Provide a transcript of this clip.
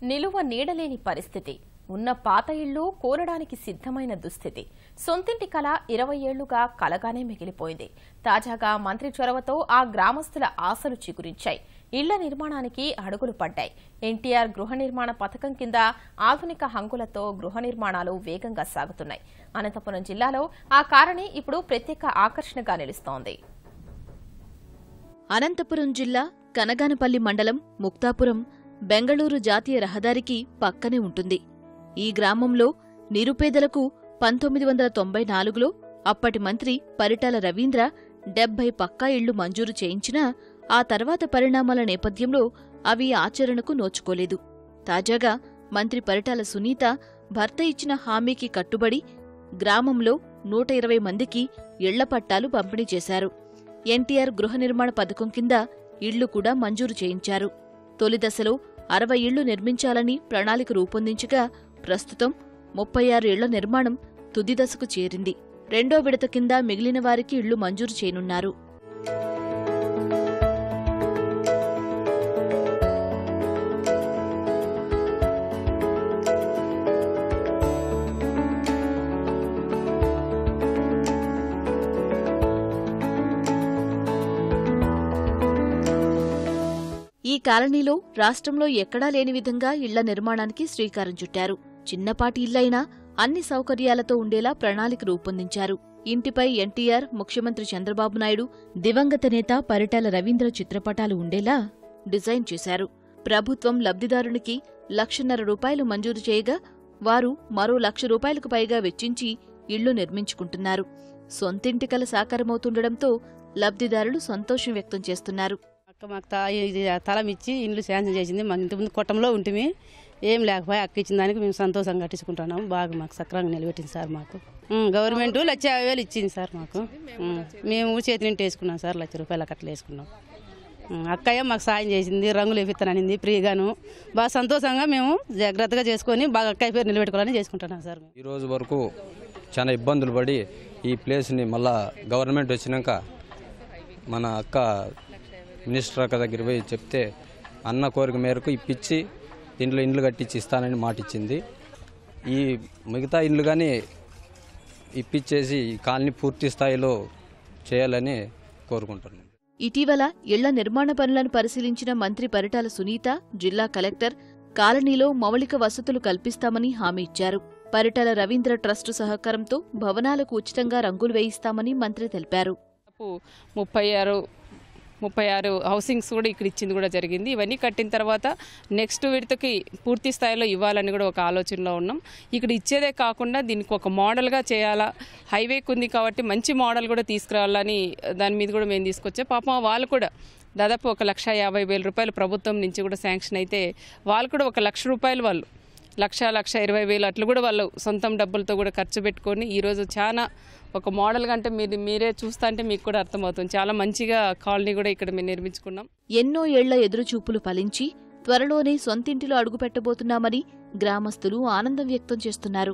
నిలువ నీడలేని పరిస్థితి, ఉన్న పాత ఇళ్లు కోరడానికి సిద్ధమైన దుస్థితి. సొంతింటి కళ 20 ఏళ్లుగా కలగానే మిగిలిపోయింది. తాజాగా మంత్రి చొరవతో ఆ గ్రామస్తుల ఆశలు చిగురించాయి. ఇళ్ల నిర్మాణానికి అడుగులు పడ్డాయి. ఎన్టీఆర్ గృహ నిర్మాణ పథకం కింద ఆధునిక హంగులతో గృహ నిర్మాణాలు వేగంగా సాగుతున్నాయి. అనంతపురం జిల్లాలో ఆ కారణి ఇప్పుడు ప్రత్యేక ఆకర్షణగా నిలుస్తోంది. అనంతపురం జిల్లా కనగానపల్లి మండలం ముక్తాపురం బెంగళూరు జాతీయ రహదారికి పక్కనే ఉంటుంది. ఈ గ్రామంలో నిరుపేదలకు 1994లో అప్పటి మంత్రి పరిటాల రవీంద్ర 70 పక్కా ఇళ్లు మంజూరు చేయించినా ఆ తర్వాత పరిణామాల నేపథ్యంలో అవి ఆచరణకు నోచుకోలేదు. తాజాగా మంత్రి పరిటాల సునీత భర్త ఇచ్చిన హామీకి కట్టుబడి గ్రామంలో 120 మందికి ఇళ్ల పట్టాలు పంపిణీ చేశారు. ఎన్టీఆర్ గృహ నిర్మాణ పథకం కింద ఇళ్లు కూడా మంజూరు చేయించారు. తొలి దశలో 60 ఇళ్లు నిర్మించాలని ప్రణాళిక రూపొందించగా ప్రస్తుతం 36 ఇళ్ల నిర్మాణం తుది దశకు చేరింది. రెండో విడత కింద మిగిలిన వారికి ఇళ్లు మంజూరు చేయనున్నారు. ఈ కాలనీలో రాష్ట్రంలో ఎక్కడా లేని విధంగా ఇళ్ల నిర్మాణానికి శ్రీకారం చుట్టారు. చిన్నపాటి ఇళ్లైనా అన్ని సౌకర్యాలతో ఉండేలా ప్రణాళిక రూపొందించారు. ఇంటిపై ఎన్టీఆర్, ముఖ్యమంత్రి చంద్రబాబు నాయుడు, దివంగత నేత పరిటాల రవీంద్ర చిత్రపటాలు ఉండేలా డిజైన్ చేశారు. ప్రభుత్వం లబ్ధిదారునికి ₹1,50,000 మంజూరు చేయగా వారు మరో ₹1,00,000 పైగా వెచ్చించి ఇళ్లు నిర్మించుకుంటున్నారు. సొంతింటి కల సాకారమవుతుండటంతో లబ్ధిదారులు సంతోషం వ్యక్తం చేస్తున్నారు. మాకు తలం ఇచ్చి ఇండ్లు శాంక్షన్ చేసింది. మాకు ఇంతకుముందు కొట్టంలో ఉంటుంది, ఏం లేకపోయి అక్క ఇచ్చిన దానికి మేము సంతోషంగా కట్టించుకుంటున్నాము. బాగా మాకు సక్రమంగా నిలబెట్టింది సార్. మాకు గవర్నమెంట్ 1,50,000 ఇచ్చింది సార్. మాకు మేము చేతి నింటి వేసుకున్నాం సార్. ₹1,00,000 కట్టలు వేసుకున్నాం. అక్కయ్య మాకు సాయం చేసింది, రంగులు వేపిస్తాననింది ఫ్రీగాను. బాగా సంతోషంగా మేము జాగ్రత్తగా చేసుకొని బాగా అక్కయ్య పేరు నిలబెట్టుకోవాలని చేసుకుంటున్నాం సార్. ఈ రోజు వరకు చాలా ఇబ్బందులు పడి ఈ ప్లేస్ని మళ్ళా గవర్నమెంట్ వచ్చినాక మన అక్క మినిస్టర్ అక్క దగ్గర పోయి చెప్తే అన్న కోరిక మేరకు ఇప్పించి దీంట్లో ఇండ్లు కట్టించి ఇస్తానని మాట ఇచ్చింది. ఈ మిగతా ఇండ్లు కానీ ఇప్పించేసి ఈ కాలనీ పూర్తి స్థాయిలో చేయాలని కోరుకుంటున్నాను. ఇటీవల ఇళ్ల నిర్మాణ పనులను పరిశీలించిన మంత్రి పరిటాల సునీత, జిల్లా కలెక్టర్ కాలనీలో మౌలిక వసతులు కల్పిస్తామని హామీ ఇచ్చారు. పరిటాల రవీంద్ర ట్రస్టు సహకారంతో భవనాలకు ఉచితంగా రంగులు వేయిస్తామని మంత్రి తెలిపారు. 36 హౌసింగ్స్ కూడా ఇక్కడ ఇచ్చింది కూడా జరిగింది. ఇవన్నీ కట్టిన తర్వాత నెక్స్ట్ విడతకి పూర్తి స్థాయిలో ఇవ్వాలని కూడా ఒక ఆలోచనలో ఉన్నాం. ఇక్కడ ఇచ్చేదే కాకుండా దీనికి ఒక మోడల్గా చేయాలా, హైవేకి ఉంది కాబట్టి మంచి మోడల్ కూడా తీసుకురావాలని దాని మీద కూడా మేము తీసుకొచ్చాం. పాపం వాళ్ళు కూడా దాదాపు ₹1,50,000 ప్రభుత్వం నుంచి కూడా శాంక్షన్ అయితే వాళ్ళు కూడా ₹1,00,000 వాళ్ళు ₹1,20,000 అట్లు కూడా వాళ్ళు సొంతం డబ్బులతో కూడా ఖర్చు పెట్టుకొని ఈరోజు చాలా ఒక మోడల్గా అంటే మీరే చూస్తా అంటే మీకు కూడా అర్థమవుతుంది. చాలా మంచిగా కాలనీ కూడా ఇక్కడ మేము నిర్మించుకున్నాం. ఎన్నో ఏళ్ల ఎదురుచూపులు ఫలించి త్వరలోనే సొంతింటిలో అడుగుపెట్టబోతున్నామని గ్రామస్తులు ఆనందం వ్యక్తం చేస్తున్నారు.